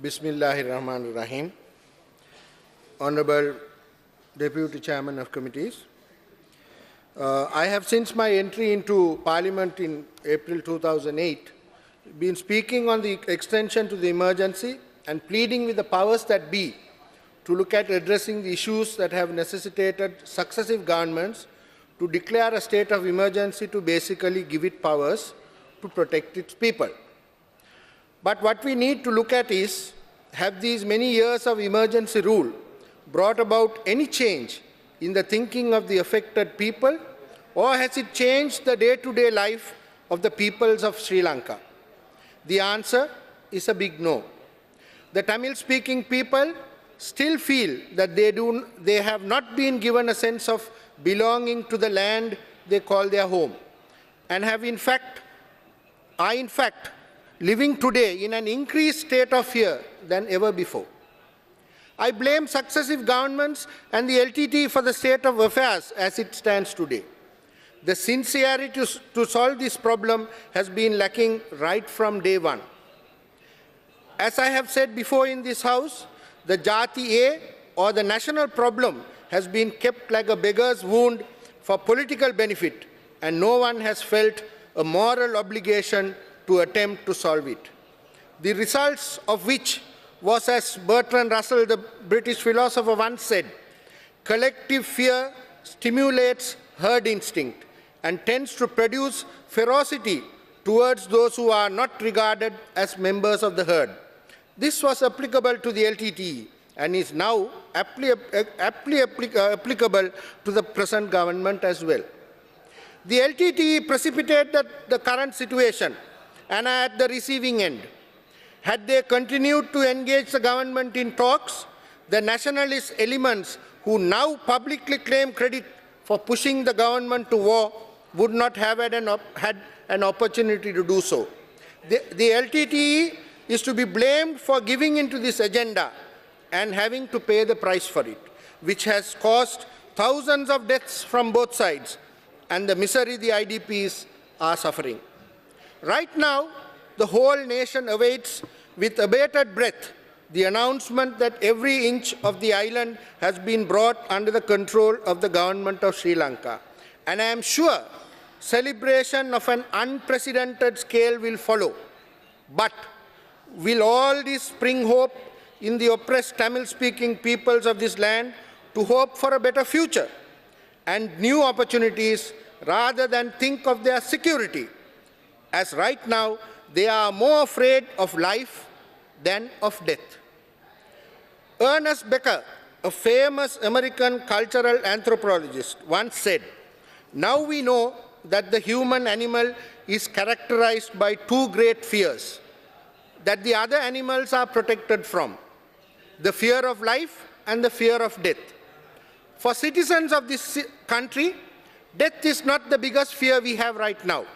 Bismillahirrahmanirrahim. Honorable Deputy Chairman of Committees, I have since my entry into Parliament in April 2008 been speaking on the extension to the emergency and pleading with the powers that be to look at addressing the issues that have necessitated successive governments to declare a state of emergency to basically give it powers to protect its people. But what we need to look at is, have these many years of emergency rule brought about any change in the thinking of the affected people, or has it changed the day-to-day life of the peoples of Sri Lanka? The answer is a big no. The Tamil-speaking people still feel that they have not been given a sense of belonging to the land they call their home, and are in fact living today in an increased state of fear than ever before. I blame successive governments and the LTT for the state of affairs as it stands today. The sincerity to solve this problem has been lacking right from day one. As I have said before in this House, the Jaathiay, or the national problem, has been kept like a beggar's wound for political benefit, and no one has felt a moral obligation to attempt to solve it. The results of which was, as Bertrand Russell, the British philosopher, once said, collective fear stimulates herd instinct and tends to produce ferocity towards those who are not regarded as members of the herd. This was applicable to the LTTE and is now aptly applicable to the present government as well. The LTTE precipitated the current situation and are at the receiving end. Had they continued to engage the government in talks, the nationalist elements who now publicly claim credit for pushing the government to war would not have had an opportunity to do so. The LTTE is to be blamed for giving into this agenda and having to pay the price for it, which has caused thousands of deaths from both sides and the misery the IDPs are suffering. Right now, the whole nation awaits with abated breath the announcement that every inch of the island has been brought under the control of the government of Sri Lanka. And I am sure celebration of an unprecedented scale will follow. But will all this bring hope in the oppressed Tamil-speaking peoples of this land to hope for a better future and new opportunities rather than think of their security? As right now, they are more afraid of life than of death. Ernest Becker, a famous American cultural anthropologist, once said, "Now we know that the human animal is characterized by two great fears that the other animals are protected from: the fear of life and the fear of death. For citizens of this country, death is not the biggest fear we have right now.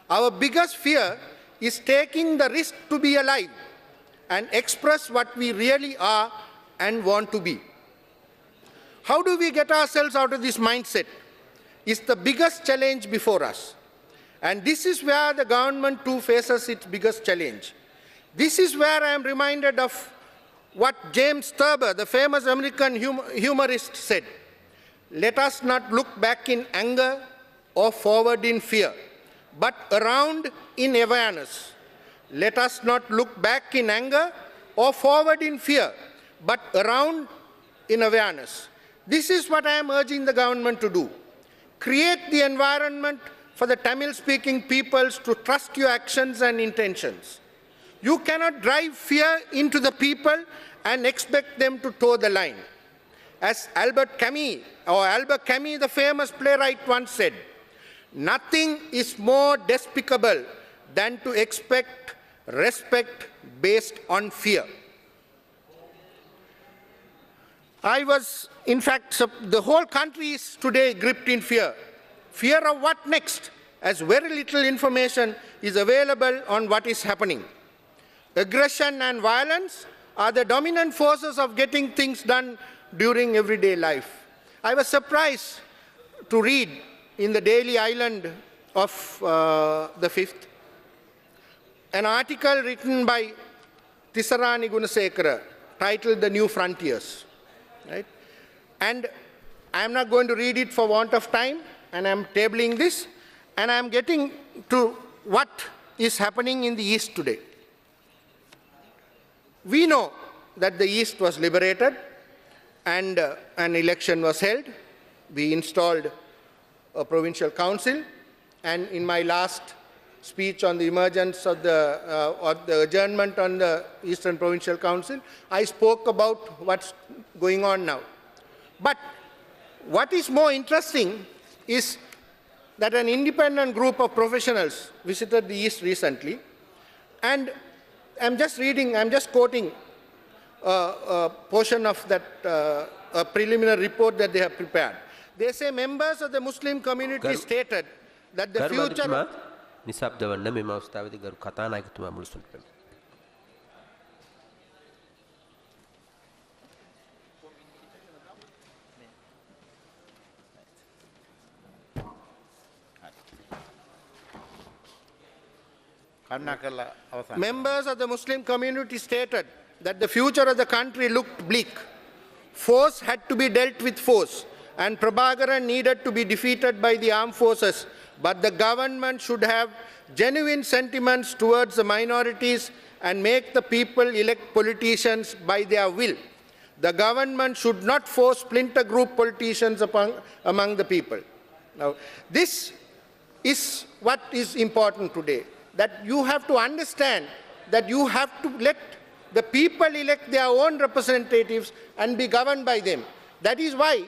Our biggest fear is taking the risk to be alive and express what we really are and want to be. How do we get ourselves out of this mindset is the biggest challenge before us. And this is where the government too faces its biggest challenge. This is where I am reminded of what James Thurber, the famous American humorist, said. Let us not look back in anger or forward in fear, but around in awareness. Let us not look back in anger or forward in fear, but around in awareness. This is what I am urging the government to do. Create the environment for the Tamil-speaking peoples to trust your actions and intentions. You cannot drive fear into the people and expect them to toe the line. As Albert Camus, the famous playwright, once said, nothing is more despicable than to expect respect based on fear. In fact, the whole country is today gripped in fear. Fear of what next, as very little information is available on what is happening. Aggression and violence are the dominant forces of getting things done during everyday life. I was surprised to read in the Daily Island of the 5th an article written by Tisarani Gunasekara, titled The New Frontiers. Right? And I am not going to read it for want of time, and I am tabling this, and I am getting to what is happening in the East today. We know that the East was liberated and an election was held. We installed a provincial council, and in my last speech on the emergence of the adjournment on the Eastern Provincial Council, I spoke about what's going on now. But what is more interesting is that an independent group of professionals visited the East recently, and I'm just quoting a portion of that a preliminary report that they have prepared. They say members of the Muslim community stated that the future... නිසබ්දවන්න මෙම අවස්ථාවේදී ගරු කතානායකතුමා මුළු සුළුපෙම Members of the Muslim community stated that the future of the country looked bleak. Force had to be dealt with force, and Prabhakaran needed to be defeated by the armed forces, but the government should have genuine sentiments towards the minorities and make the people elect politicians by their will. The government should not force splinter group politicians among the people. Now, this is what is important today, that you have to understand that you have to let the people elect their own representatives and be governed by them. That is why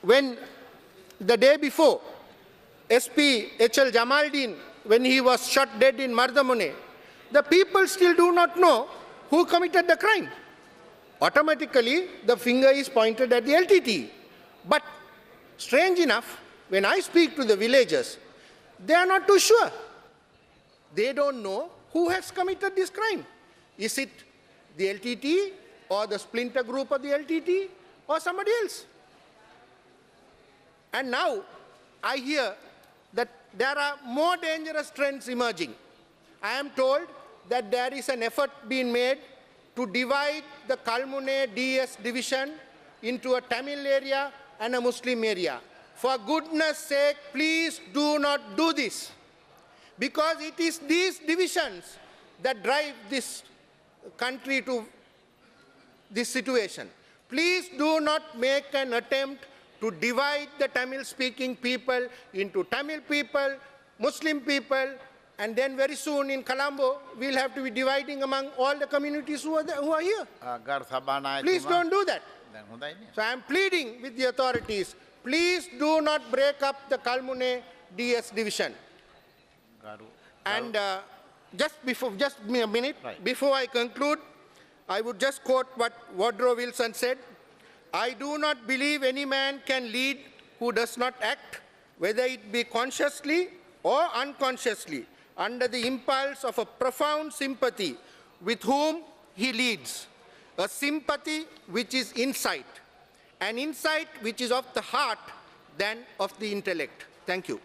when the day before, SP H.L. Jamaldeen, when he was shot dead in Mardamune, the people still do not know who committed the crime. Automatically, the finger is pointed at the LTT. But strange enough, when I speak to the villagers, they are not too sure. They don't know who has committed this crime. Is it the LTT or the splinter group of the LTT or somebody else? And now I hear that there are more dangerous trends emerging. I am told that there is an effort being made to divide the Kalmune DS division into a Tamil area and a Muslim area. For goodness sake, please do not do this, because it is these divisions that drive this country to this situation. Please do not make an attempt to divide the Tamil-speaking people into Tamil people, Muslim people, and then very soon in Colombo, we'll have to be dividing among all the communities who are here. Please don't do that. So I'm pleading with the authorities, please do not break up the Kalmune DS division. And just a minute, before I conclude, I would just quote what Woodrow Wilson said. I do not believe any man can lead who does not act, whether it be consciously or unconsciously, under the impulse of a profound sympathy with whom he leads. A sympathy which is insight, an insight which is of the heart than of the intellect. Thank you.